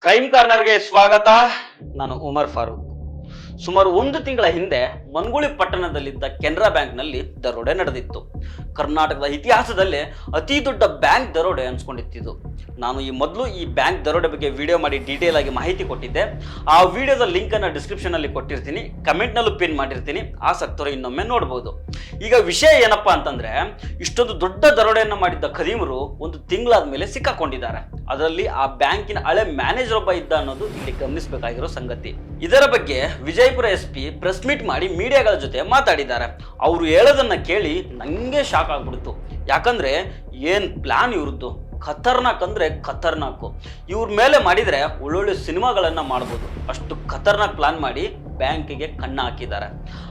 Crime ಕಾರ್ನರ್ಗೆ ಸ್ವಾಗತ. ನಾನು ಉಮರ್ ಫಾರೂಕ್. ಸುಮಾರು 1 ತಿಂಗಳ ಹಿಂದೆ ಮನ್ಗುಳಿ ಪಟ್ಟಣದಲ್ಲಿದ್ದ ಕೆನರಾ ಬ್ಯಾಂಕ್ನಲ್ಲಿ ದರೋಡೆ ನಡೆದಿತ್ತು. ಕರ್ನಾಟಕದ ಇತಿಹಾಸದಲ್ಲೇ ಅತಿ ದೊಡ್ಡ ಬ್ಯಾಂಕ್ ದರೋಡೆ ಅನ್ಸ್ಕೊಂಡಿತ್ತು. ನಾನು ಈ ಮೊದಲು ಈ ಬ್ಯಾಂಕ್ ದರೋಡೆ ಬಗ್ಗೆ ವಿಡಿಯೋ ಮಾಡಿ ಡೀಟೇಲ್ ಆಗಿ ಮಾಹಿತಿ ಕೊಟ್ಟಿದ್ದೆ. ಆ ವಿಡಿಯೋದ ಲಿಂಕ್ ಅನ್ನು ಡಿಸ್ಕ್ರಿಪ್ಷನ್ ಅಲ್ಲಿ ಕೊಟ್ಟಿರ್ತೀನಿ, ಕಮೆಂಟ್ ನಲ್ಲೂ ಪಿನ್ ಮಾಡಿರ್ತೀನಿ, ಆಸಕ್ತರು ಇನ್ನೊಮ್ಮೆ ನೋಡಬಹುದು. ಈಗ ವಿಷಯ ಏನಪ್ಪಾ ಅಂತಂದ್ರೆ, ಇಷ್ಟೊಂದು ದೊಡ್ಡ ದರೋಡೆಯನ್ನು ಮಾಡಿದ್ದ ಖದೀಮರು 1 ತಿಂಗಳಾದ ಮೇಲೆ ಸಿಕ್ಕಾಕೊಂಡಿದ್ದಾರೆ. ಅದರಲ್ಲಿ ಆ ಬ್ಯಾಂಕಿನ ಹಳೆ ಮ್ಯಾನೇಜರ್ ಒಬ್ಬ ಇದ್ದ ಅನ್ನೋದು ಇಲ್ಲಿ ಗಮನಿಸಬೇಕಾಗಿರೋ ಸಂಗತಿ. ಇದರ ಬಗ್ಗೆ ವಿಜಯಪುರ SP ಪ್ರೆಸ್ ಮೀಟ್ ಮಾಡಿ ಮೀಡಿಯಾಗಳ ಜೊತೆ ಮಾತಾಡಿದ್ದಾರೆ. ಅವರು ಹೇಳೋದನ್ನ ಕೇಳಿ ನಂಗೆ ಶಾಕ್ ಆಗ್ಬಿಡ್ತು. ಯಾಕಂದ್ರೆ ಏನ್ ಪ್ಲಾನ್ ಇವ್ರದ್ದು, ಖತರ್ನಾಕ್ ಅಂದ್ರೆ ಖತರ್ನಾಕು. ಇವ್ರ ಮೇಲೆ ಮಾಡಿದ್ರೆ ಒಳ್ಳೊಳ್ಳೆ ಸಿನಿಮಾಗಳನ್ನ ಮಾಡ್ಬೋದು, ಅಷ್ಟು ಖತರ್ನಾಕ್ ಪ್ಲಾನ್ ಮಾಡಿ ಬ್ಯಾಂಕಿಗೆ ಕಣ್ಣ ಹಾಕಿದ್ದಾರೆ.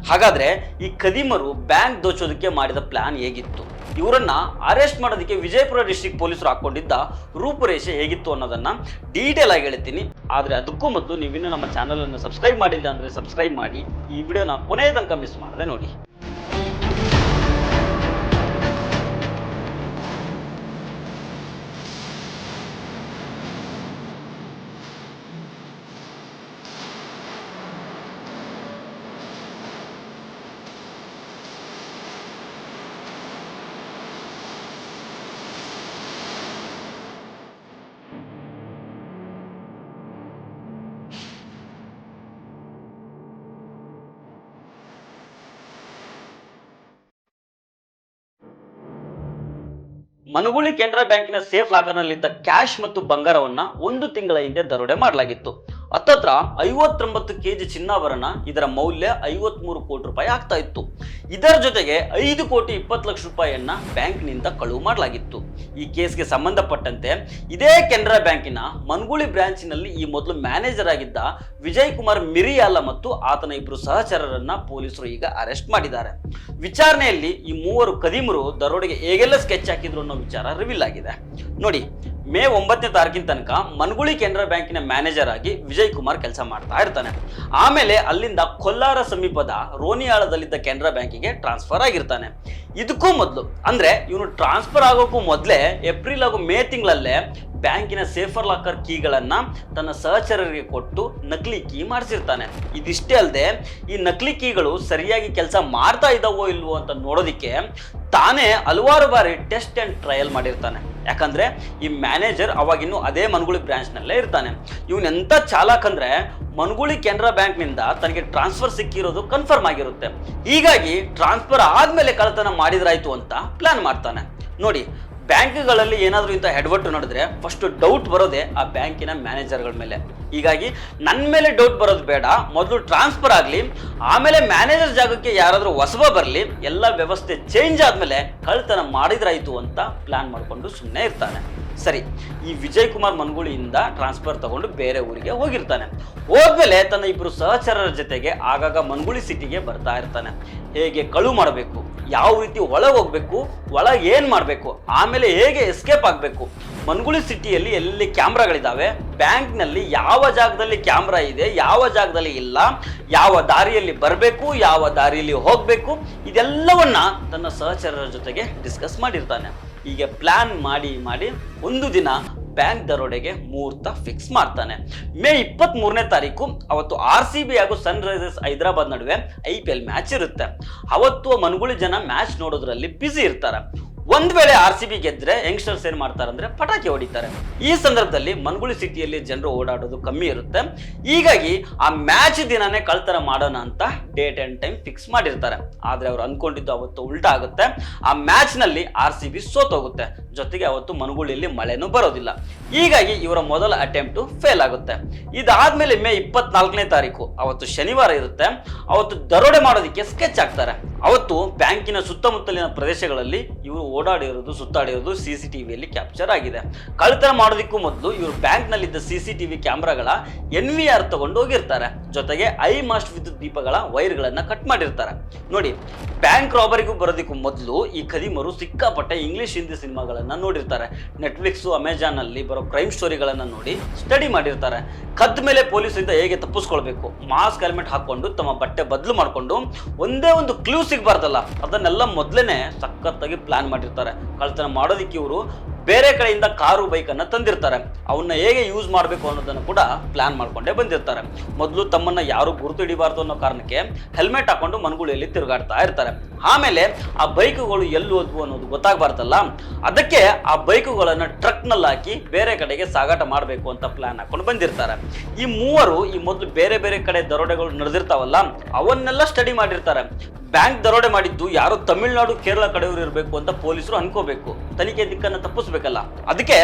ಹಾಗಾದ್ರೆ ಈ ಖದೀಮರು ಬ್ಯಾಂಕ್ ದೋಚೋದಕ್ಕೆ ಮಾಡಿದ ಪ್ಲಾನ್ ಹೇಗಿತ್ತು, ಇವರನ್ನ ಅರೆಸ್ಟ್ ಮಾಡೋದಕ್ಕೆ ವಿಜಯಪುರ ಡಿಸ್ಟ್ರಿಕ್ಟ್ ಪೊಲೀಸರು ಹಾಕೊಂಡಿದ್ದ ರೂಪುರೇಷೆ ಹೇಗಿತ್ತು ಅನ್ನೋದನ್ನ ಡೀಟೇಲ್ ಆಗಿ ಹೇಳ್ತೀನಿ. ಆದ್ರೆ ಅದಕ್ಕೂ ಮೊದಲು ನೀವಿನ್ನೂ ನಮ್ಮ ಚಾನಲ್ ಅನ್ನು ಸಬ್ಸ್ಕ್ರೈಬ್ ಮಾಡಿಲ್ಲ ಅಂದ್ರೆ ಸಬ್ಸ್ಕ್ರೈಬ್ ಮಾಡಿ, ಈ ವಿಡಿಯೋನ ಕೊನೆಯ ತನಕ ಮಿಸ್ ಮಾಡದೆ ನೋಡಿ. ಮನಗುಳಿ ಕೆನರಾ ಬ್ಯಾಂಕಿನ ಸೇಫ್ ಲಾಕರ್ ನಲ್ಲಿದ್ದ ಕ್ಯಾಶ್ ಮತ್ತು ಬಂಗಾರವನ್ನ 1 ತಿಂಗಳ ಹಿಂದೆ ದರೋಡೆ ಮಾಡಲಾಗಿತ್ತು. ಹತ್ತತ್ರ 59 ಕೆಜಿ ಚಿನ್ನಾಭರಣ, ಇದರ ಮೌಲ್ಯ 53 ಕೋಟಿ ರೂಪಾಯಿ ಆಗ್ತಾ ಇತ್ತು. ಇದರ ಜೊತೆಗೆ 5 ಕೋಟಿ 20 ಲಕ್ಷ ರೂಪಾಯಿಯನ್ನ ಬ್ಯಾಂಕ್ನಿಂದ ಕಳುವು ಮಾಡಲಾಗಿತ್ತು. ಈ ಕೇಸ್ಗೆ ಸಂಬಂಧಪಟ್ಟಂತೆ ಇದೇ ಕೆನರಾ ಬ್ಯಾಂಕಿನ ಮನಗುಳಿ ಬ್ರಾಂಚಿನಲ್ಲಿ ಈ ಮೊದಲು ಮ್ಯಾನೇಜರ್ ಆಗಿದ್ದ ವಿಜಯ್ ಕುಮಾರ್ ಮಿರಿಯಾಲ ಮತ್ತು ಆತನ 2 ಸಹಚರರನ್ನ ಪೊಲೀಸರು ಈಗ ಅರೆಸ್ಟ್ ಮಾಡಿದ್ದಾರೆ. ವಿಚಾರಣೆಯಲ್ಲಿ ಈ 3 ಖದೀಮರು ದರೋಡೆಗೆ ಹೇಗೆಲ್ಲ ಸ್ಕೆಚ್ ಹಾಕಿದ್ರು ಅನ್ನೋ ವಿಚಾರ ರಿವೀಲ್ ಆಗಿದೆ. ನೋಡಿ, ಮೇ 9ನೇ ತಾರೀಕಿನ ತನಕ ಮನಗುಳಿ ಕೆನರಾ ಬ್ಯಾಂಕಿನ ಮ್ಯಾನೇಜರ್ ಆಗಿ ವಿಜಯ್ ಕುಮಾರ್ ಕೆಲಸ ಮಾಡ್ತಾ ಇರ್ತಾನೆ. ಆಮೇಲೆ ಅಲ್ಲಿಂದ ಕೊಲ್ಲಾರ ಸಮೀಪದ ರೋನಿಯಾಳದಲ್ಲಿದ್ದ ಕೆನರಾ ಬ್ಯಾಂಕಿಗೆ ಟ್ರಾನ್ಸ್ಫರ್ ಆಗಿರ್ತಾನೆ. ಇದಕ್ಕೂ ಮೊದಲು ಅಂದ್ರೆ ಇವನು ಟ್ರಾನ್ಸ್ಫರ್ ಆಗೋಕ್ಕೂ ಮೊದಲೇ ಏಪ್ರಿಲ್ ಹಾಗೂ ಮೇ ತಿಂಗಳಲ್ಲೇ ಬ್ಯಾಂಕಿನ ಸೇಫರ್ ಲಾಕರ್ ಕೀಗಳನ್ನ ತನ್ನ ಸಹಚರರಿಗೆ ಕೊಟ್ಟು ನಕಲಿ ಕೀ ಮಾಡಿಸಿರ್ತಾನೆ. ಇದಿಷ್ಟೇ ಅಲ್ಲದೆ ಈ ನಕಲಿ ಕೀಗಳು ಸರಿಯಾಗಿ ಕೆಲಸ ಮಾಡ್ತಾ ಇದ್ದಾವೋ ಇಲ್ವೋ ಅಂತ ನೋಡೋದಿಕ್ಕೆ ತಾನೇ ಹಲವಾರು ಬಾರಿ ಟೆಸ್ಟ್ ಅಂಡ್ ಟ್ರಯಲ್ ಮಾಡಿರ್ತಾನೆ. ಯಾಕಂದ್ರೆ ಈ ಮ್ಯಾನೇಜರ್ ಅವಾಗಿನ್ನು ಅದೇ ಮನಗುಳಿ ಬ್ರಾಂಚ್ ನಲ್ಲೇ ಇರ್ತಾನೆ. ಇವನೆಂತ ಚಾಲಾಕ್ ಅಂದ್ರೆ ಮನಗುಳಿ ಕೆನರಾ ಬ್ಯಾಂಕ್ ನಿಂದ ತನಗೆ ಟ್ರಾನ್ಸ್ಫರ್ ಸಿಕ್ಕಿರೋದು ಕನ್ಫರ್ಮ್ ಆಗಿರುತ್ತೆ. ಹೀಗಾಗಿ ಟ್ರಾನ್ಸ್ಫರ್ ಆದ್ಮೇಲೆ ಕಳ್ಳತನ ಮಾಡಿದ್ರಾಯ್ತು ಅಂತ ಪ್ಲಾನ್ ಮಾಡ್ತಾನೆ. ನೋಡಿ, ಬ್ಯಾಂಕ್ಗಳಲ್ಲಿ ಏನಾದರೂ ಇಂಥ ಹೆಡ್ವಟ್ಟು ನಡೆದ್ರೆ ಫಸ್ಟ್ ಡೌಟ್ ಬರೋದೇ ಆ ಬ್ಯಾಂಕಿನ ಮ್ಯಾನೇಜರ್ಗಳ ಮೇಲೆ. ಹೀಗಾಗಿ ನನ್ನ ಮೇಲೆ ಡೌಟ್ ಬರೋದು ಬೇಡ, ಮೊದಲು ಟ್ರಾನ್ಸ್ಫರ್ ಆಗಲಿ, ಆಮೇಲೆ ಮ್ಯಾನೇಜರ್ ಜಾಗಕ್ಕೆ ಯಾರಾದರೂ ಹೊಸಬ ಬರಲಿ, ಎಲ್ಲ ವ್ಯವಸ್ಥೆ ಚೇಂಜ್ ಆದಮೇಲೆ ಕಳ್ತನ ಮಾಡಿದ್ರಾಯ್ತು ಅಂತ ಪ್ಲಾನ್ ಮಾಡಿಕೊಂಡು ಸುಮ್ಮನೆ ಇರ್ತಾನೆ. ಸರಿ, ಈ ವಿಜಯ್ ಕುಮಾರ್ ಮನಗುಳಿಯಿಂದ ಟ್ರಾನ್ಸ್ಫರ್ ತಗೊಂಡು ಬೇರೆ ಊರಿಗೆ ಹೋಗಿರ್ತಾನೆ. ಹೋದ್ಮೇಲೆ ತನ್ನ 2 ಸಹಚರರ ಜೊತೆಗೆ ಆಗಾಗ ಮನಗುಳಿ ಸಿಟಿಗೆ ಬರ್ತಾ ಇರ್ತಾನೆ. ಹೇಗೆ ಕಳುವು ಮಾಡಬೇಕು, ಯಾವ ರೀತಿ ಒಳಗೆ ಹೋಗ್ಬೇಕು, ಒಳಗೆ ಏನ್ ಮಾಡಬೇಕು, ಆಮೇಲೆ ಹೇಗೆ ಎಸ್ಕೇಪ್ ಆಗಬೇಕು, ಮನಗುಳಿ ಸಿಟಿಯಲ್ಲಿ ಎಲ್ಲಿ ಕ್ಯಾಮ್ರಾಗಳಿದ್ದಾವೆ, ಬ್ಯಾಂಕ್ನಲ್ಲಿ ಯಾವ ಜಾಗದಲ್ಲಿ ಕ್ಯಾಮ್ರಾ ಇದೆ, ಯಾವ ಜಾಗದಲ್ಲಿ ಇಲ್ಲ, ಯಾವ ದಾರಿಯಲ್ಲಿ ಬರಬೇಕು, ಯಾವ ದಾರಿಯಲ್ಲಿ ಹೋಗಬೇಕು, ಇದೆಲ್ಲವನ್ನ ತನ್ನ ಸಹಚರರ ಜೊತೆಗೆ ಡಿಸ್ಕಸ್ ಮಾಡಿರ್ತಾನೆ. ಹೀಗೆ ಪ್ಲಾನ್ ಮಾಡಿ ಮಾಡಿ ಒಂದು ದಿನ ಬ್ಯಾಂಕ್ ದರೋಡೆಗೆ ಮುಹೂರ್ತ ಫಿಕ್ಸ್ ಮಾಡ್ತಾನೆ. ಮೇ 23ನೇ ತಾರೀಕು ಅವತ್ತು RCB ಹಾಗೂ ಸನ್ ರೈಸರ್ಸ್ ಹೈದರಾಬಾದ್ ನಡುವೆ IPL ಮ್ಯಾಚ್ ಇರುತ್ತೆ. ಅವತ್ತು ಮನಗುಳಿ ಜನ ಮ್ಯಾಚ್ ನೋಡೋದ್ರಲ್ಲಿ ಬ್ಯುಸಿ ಇರ್ತಾರೆ. ಒಂದ್ ವೇಳೆ RCB ಗೆದ್ರೆ ಯಂಗ್ಸ್ಟರ್ಸ್ ಏನ್ ಮಾಡ್ತಾರೆ ಅಂದ್ರೆ ಪಟಾಕಿ ಹೊಡಿತಾರೆ. ಈ ಸಂದರ್ಭದಲ್ಲಿ ಮನಗುಳಿ ಸಿಟಿಯಲ್ಲಿ ಜನರು ಓಡಾಡೋದು ಕಮ್ಮಿ ಇರುತ್ತೆ. ಹೀಗಾಗಿ ಆ ಮ್ಯಾಚ್ ದಿನಾನೇ ಕಳ್ತನ ಮಾಡೋಣ ಅಂತ ಡೇಟ್ ಅಂಡ್ ಟೈಮ್ ಫಿಕ್ಸ್ ಮಾಡಿರ್ತಾರೆ. ಆದ್ರೆ ಅವ್ರು ಅನ್ಕೊಂಡಿದ್ದು ಅವತ್ತು ಉಲ್ಟಾ ಆಗುತ್ತೆ. ಆ ಮ್ಯಾಚ್ ನಲ್ಲಿ RCB ಸೋತೋಗುತ್ತೆ. ಜೊತೆಗೆ ಅವತ್ತು ಮನಗುಳಿಯಲ್ಲಿ ಮಳೆನೂ ಬರೋದಿಲ್ಲ. ಹೀಗಾಗಿ ಇವರ ಮೊದಲ ಅಟೆಂಪ್ಟ್ ಫೇಲ್ ಆಗುತ್ತೆ. ಇದಾದ್ಮೇಲೆ ಮೇ 24ನೇ ತಾರೀಕು ಅವತ್ತು ಶನಿವಾರ ಇರುತ್ತೆ. ಅವತ್ತು ದರೋಡೆ ಮಾಡೋದಕ್ಕೆ ಸ್ಕೆಚ್ ಹಾಕ್ತಾರೆ. ಅವತ್ತು ಬ್ಯಾಂಕಿನ ಸುತ್ತಮುತ್ತಲಿನ ಪ್ರದೇಶಗಳಲ್ಲಿ ಇವರು ಓಡಾಡಿರೋದು, ಸುತ್ತಾಡಿರೋದು CCTVಯಲ್ಲಿ ಕ್ಯಾಪ್ಚರ್ ಆಗಿದೆ. ಕಳ್ಳತನ ಮಾಡೋದಕ್ಕೂ ಮೊದಲು ಇವರು ಬ್ಯಾಂಕ್ ನಲ್ಲಿದ್ದ CCTV ಕ್ಯಾಮ್ರಾಗಳ NVR ತಗೊಂಡು ಹೋಗಿರ್ತಾರೆ. ಜೊತೆಗೆ ಐ ಮಾಸ್ಟ್ ವಿದ್ಯುತ್ ದೀಪಗಳ ವೈರ್ಗಳನ್ನ ಕಟ್ ಮಾಡಿರ್ತಾರೆ. ನೋಡಿ, ಬ್ಯಾಂಕ್ ರಾಬರಿಗೂ ಬರೋದಕ್ಕೂ ಮೊದಲು ಈ ಖದೀಮರು ಸಿಕ್ಕಾಪಟ್ಟೆ ಇಂಗ್ಲಿಷ್ ಹಿಂದಿ ಸಿನಿಮಾಗಳನ್ನ ನೋಡಿರ್ತಾರೆ. ನೆಟ್ಫ್ಲಿಕ್ಸ್, ಅಮೆಜಾನ್ ಅಲ್ಲಿ ಬರೋ ಕ್ರೈಮ್ ಸ್ಟೋರಿಗಳನ್ನ ನೋಡಿ ಸ್ಟಡಿ ಮಾಡಿರ್ತಾರೆ. ಕದ್ದ ಮೇಲೆ ಪೊಲೀಸರಿಂದ ಹೇಗೆ ತಪ್ಪಿಸ್ಕೊಳ್ಬೇಕು, ಮಾಸ್ಕ್ ಹೆಲ್ಮೆಟ್ ಹಾಕೊಂಡು ತಮ್ಮ ಬಟ್ಟೆ ಬದಲು ಮಾಡಿಕೊಂಡು ಒಂದೇ ಒಂದು ಕ್ಲೂ ಸಿಗಬಾರ್ದಲ್ಲ ಅದನ್ನೆಲ್ಲ ಮೊದಲೇನೆ ಸಖತ್ತಾಗಿ ಪ್ಲಾನ್ ಮಾಡಿರ್ತಾರೆ. ಕಳ್ತನ ಮಾಡೋದಕ್ಕೆ ಇವರು ಬೇರೆ ಕಡೆಯಿಂದ ಕಾರು ಬೈಕ್ ಅನ್ನ ತಂದಿರ್ತಾರೆ. ಅವನ್ನ ಹೇಗೆ ಯೂಸ್ ಮಾಡಬೇಕು ಅನ್ನೋದನ್ನು ಕೂಡ ಪ್ಲಾನ್ ಮಾಡ್ಕೊಂಡೇ ಬಂದಿರ್ತಾರೆ. ಮೊದಲು ತಮ್ಮನ್ನ ಯಾರು ಗುರುತು ಹಿಡಿಬಾರ್ದು ಅನ್ನೋ ಕಾರಣಕ್ಕೆ ಹೆಲ್ಮೆಟ್ ಹಾಕೊಂಡು ಮನಗುಳಿಯಲ್ಲಿ ತಿರುಗಾಡ್ತಾ ಇರ್ತಾರೆ. ಆಮೇಲೆ ಆ ಬೈಕುಗಳು ಎಲ್ಲಿ ಹೋದ್ವು ಅನ್ನೋದು ಗೊತ್ತಾಗಬಾರ್ದಲ್ಲ, ಅದಕ್ಕೆ ಆ ಬೈಕುಗಳನ್ನ ಟ್ರಕ್ ನಲ್ಲಿ ಹಾಕಿ ಬೇರೆ ಕಡೆಗೆ ಸಾಗಾಟ ಮಾಡಬೇಕು ಅಂತ ಪ್ಲಾನ್ ಹಾಕೊಂಡು ಬಂದಿರ್ತಾರೆ. ಈ ಮೂವರು ಈ ಮೊದಲು ಬೇರೆ ಬೇರೆ ಕಡೆ ದರೋಡೆಗಳು ನಡೆದಿರ್ತಾವಲ್ಲ, ಅವನ್ನೆಲ್ಲ ಸ್ಟಡಿ ಮಾಡಿರ್ತಾರೆ. ಬ್ಯಾಂಕ್ ದರೋಡೆ ಮಾಡಿದ್ದು ಯಾರೋ ತಮಿಳುನಾಡು ಕೇರಳ ಕಡೆಯವರು ಇರಬೇಕು ಅಂತ ಪೊಲೀಸರು ಅನ್ಕೋಬೇಕು, ತನಿಖೆ ದಿಕ್ಕನ್ನು ತಪ್ಪಿಸ್ಬೇಕಲ್ಲ. ಅದಕ್ಕೆ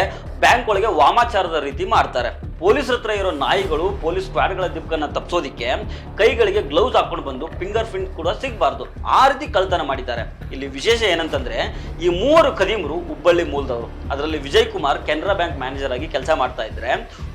ಬ್ಯಾಂಕ್ ಒಳಗೆ ವಾಮಾಚಾರದ ರೀತಿ ಮಾಡ್ತಾರೆ. ಪೊಲೀಸರ ಹತ್ರ ಇರೋ ನಾಯಿಗಳು ಪೊಲೀಸ್ ಸ್ಕ್ವಾಡ್ಗಳ ದಿಕ್ಕನ್ನು ತಪ್ಪಿಸೋದಿಕ್ಕೆ ಕೈಗಳಿಗೆ ಗ್ಲೌಸ್ ಹಾಕೊಂಡು ಬಂದು ಫಿಂಗರ್ ಪ್ರಿಂಟ್ ಕೂಡ ಸಿಗಬಾರ್ದು, ಆ ರೀತಿ ಕಳ್ತನ ಮಾಡಿದ್ದಾರೆ. ಇಲ್ಲಿ ವಿಶೇಷ ಏನಂತಂದ್ರೆ ಈ ಮೂವರು ಖದೀಮರು ಹುಬ್ಬಳ್ಳಿ ಮೂಲದವರು. ಅದರಲ್ಲಿ ವಿಜಯ್ ಕುಮಾರ್ ಕೆನರಾ ಬ್ಯಾಂಕ್ ಮ್ಯಾನೇಜರ್ ಆಗಿ ಕೆಲಸ ಮಾಡ್ತಾ ಇದ್ರೆ,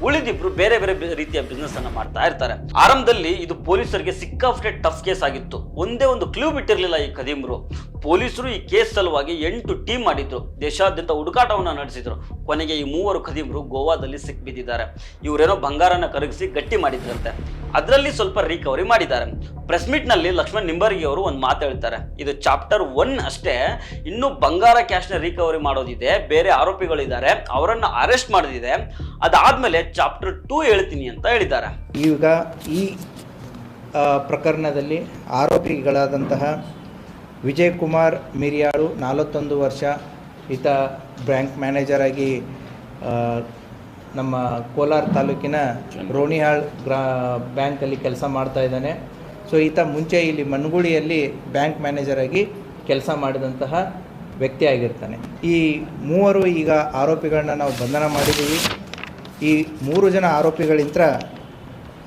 ಉಳಿದಿಬ್ರು ಬೇರೆ ಬೇರೆ ರೀತಿಯ ಬಿಸ್ನೆಸ್ ಅನ್ನ ಮಾಡ್ತಾ ಇರ್ತಾರೆ. ಆರಂಭದಲ್ಲಿ ಇದು ಪೊಲೀಸರಿಗೆ ಸಿಕ್ಕಾಪಟ್ಟೆ ಟಫ್ ಕೇಸ್ ಆಗಿತ್ತು. ಒಂದೇ ಒಂದು ಕ್ಲೂ ಬಿಟ್ಟಿರ್ಲಿಲ್ಲ ಈ ಖದೀಮರು. ಪೊಲೀಸರು ಈ ಕೇಸ್ ಸಲುವಾಗಿ 8 ಟೀಮ್ ಮಾಡಿದ್ರು, ದೇಶಾದ್ಯಂತ ಹುಡುಕಾಟವನ್ನ ನಡೆಸಿದ್ರು. ಕೊನೆಗೆ ಈ ಮೂವರು ಖದೀಮರು ಗೋವಾದಲ್ಲಿ ಸಿಕ್ಬಿದ್ದಿದ್ದಾರೆ. ಇವರೇನೋ ಬಂಗಾರನ ಕರಗಿಸಿ ಗಟ್ಟಿ ಮಾಡಿದ್ರಂತೆ, ಅದರಲ್ಲಿ ಸ್ವಲ್ಪ ರಿಕವರಿ ಮಾಡಿದ್ದಾರೆ. ಪ್ರೆಸ್ ಮೀಟ್ ನಲ್ಲಿ ಲಕ್ಷ್ಮಣ್ ನಿಂಬರ್ಗಿ ಅವರು ಒಂದು ಮಾತು ಹೇಳ್ತಾರೆ, ಇದು ಚಾಪ್ಟರ್ 1 ಅಷ್ಟೇ, ಇನ್ನು ಬಂಗಾರ ಕ್ಯಾಶ್ ನ ರಿಕವರಿ ಮಾಡೋದಿದೆ, ಬೇರೆ ಆರೋಪಿಗಳಿದ್ದಾರೆ, ಅವರನ್ನ ಅರೆಸ್ಟ್ ಮಾಡೋದಿದೆ, ಅದಾದ್ಮೇಲೆ ಚಾಪ್ಟರ್ 2 ಹೇಳ್ತೀನಿ ಅಂತ ಹೇಳಿದ್ದಾರೆ. ಈಗ ಈ ಪ್ರಕರಣದಲ್ಲಿ ಆರೋಪಿಗಳಾದಂತಹ ವಿಜಯ್ ಕುಮಾರ್ ಮಿರಿಯಾಳು 41 ವರ್ಷ, ಈತ ಬ್ಯಾಂಕ್ ಮ್ಯಾನೇಜರ್ ಆಗಿ ನಮ್ಮ ಕೋಲಾರ ತಾಲೂಕಿನ ರೋಣಿಹಾಳ್ ಬ್ಯಾಂಕಲ್ಲಿ ಕೆಲಸ ಮಾಡ್ತಾ ಇದ್ದಾನೆ. ಸೊ ಈತ ಮುಂಚೆ ಇಲ್ಲಿ ಮನಗುಳಿಯಲ್ಲಿ ಬ್ಯಾಂಕ್ ಮ್ಯಾನೇಜರ್ ಆಗಿ ಕೆಲಸ ಮಾಡಿದಂತಹ ವ್ಯಕ್ತಿ ಆಗಿರ್ತಾನೆ. ಈ ಮೂವರು ಈಗ ಆರೋಪಿಗಳನ್ನ ನಾವು ಬಂಧನ ಮಾಡಿದ್ದೀವಿ. ಈ 3 ಜನ ಆರೋಪಿಗಳಿಂದ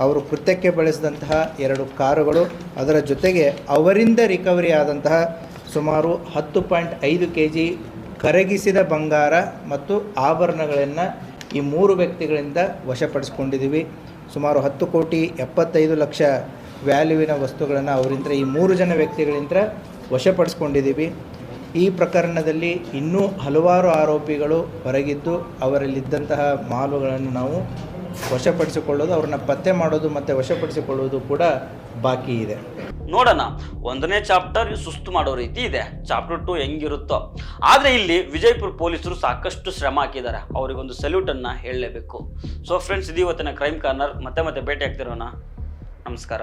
ಅವರು ಕೃತ್ಯಕ್ಕೆ ಬಳಸಿದಂತಹ 2 ಕಾರುಗಳು, ಅದರ ಜೊತೆಗೆ ಅವರಿಂದ ರಿಕವರಿ ಆದಂತಹ ಸುಮಾರು 10.5 kg ಕರಗಿಸಿದ ಬಂಗಾರ ಮತ್ತು ಆಭರಣಗಳನ್ನು ಈ 3 ವ್ಯಕ್ತಿಗಳಿಂದ ವಶಪಡಿಸ್ಕೊಂಡಿದ್ದೀವಿ. ಸುಮಾರು 10,75,00,000 ವ್ಯಾಲ್ಯೂವಿನ ವಸ್ತುಗಳನ್ನು ಅವರಿಂದ ಈ 3 ಜನ ವ್ಯಕ್ತಿಗಳಿಂದ ವಶಪಡಿಸ್ಕೊಂಡಿದ್ದೀವಿ. ಈ ಪ್ರಕರಣದಲ್ಲಿ ಇನ್ನೂ ಹಲವಾರು ಆರೋಪಿಗಳು ಹೊರಗಿದ್ದು ಅವರಲ್ಲಿದ್ದಂತಹ ಮಾಲುಗಳನ್ನು ನಾವು ವಶಪಡಿಸಿಕೊಳ್ಳೋದು, ಅವ್ರನ್ನ ಪತ್ತೆ ಮಾಡೋದು ಮತ್ತು ವಶಪಡಿಸಿಕೊಳ್ಳುವುದು ಕೂಡ ಬಾಕಿ ಇದೆ. ನೋಡೋಣ, 1ನೇ ಚಾಪ್ಟರ್ ಸುಸ್ತು ಮಾಡೋ ರೀತಿ ಇದೆ, ಚಾಪ್ಟರ್ 2 ಹೆಂಗಿರುತ್ತೋ. ಆದರೆ ಇಲ್ಲಿ ವಿಜಯಪುರ ಪೊಲೀಸರು ಸಾಕಷ್ಟು ಶ್ರಮ ಹಾಕಿದ್ದಾರೆ, ಅವರಿಗೊಂದು ಸಲ್ಯೂಟ್ ಅನ್ನ ಹೇಳಲೇಬೇಕು. ಸೊ ಫ್ರೆಂಡ್ಸ್, ಇದು ಇವತ್ತಿನ ಕ್ರೈಮ್ ಕಾರ್ನರ್. ಮತ್ತೆ ಭೇಟಿ ಆಗ್ತಿರೋಣ. ನಮಸ್ಕಾರ.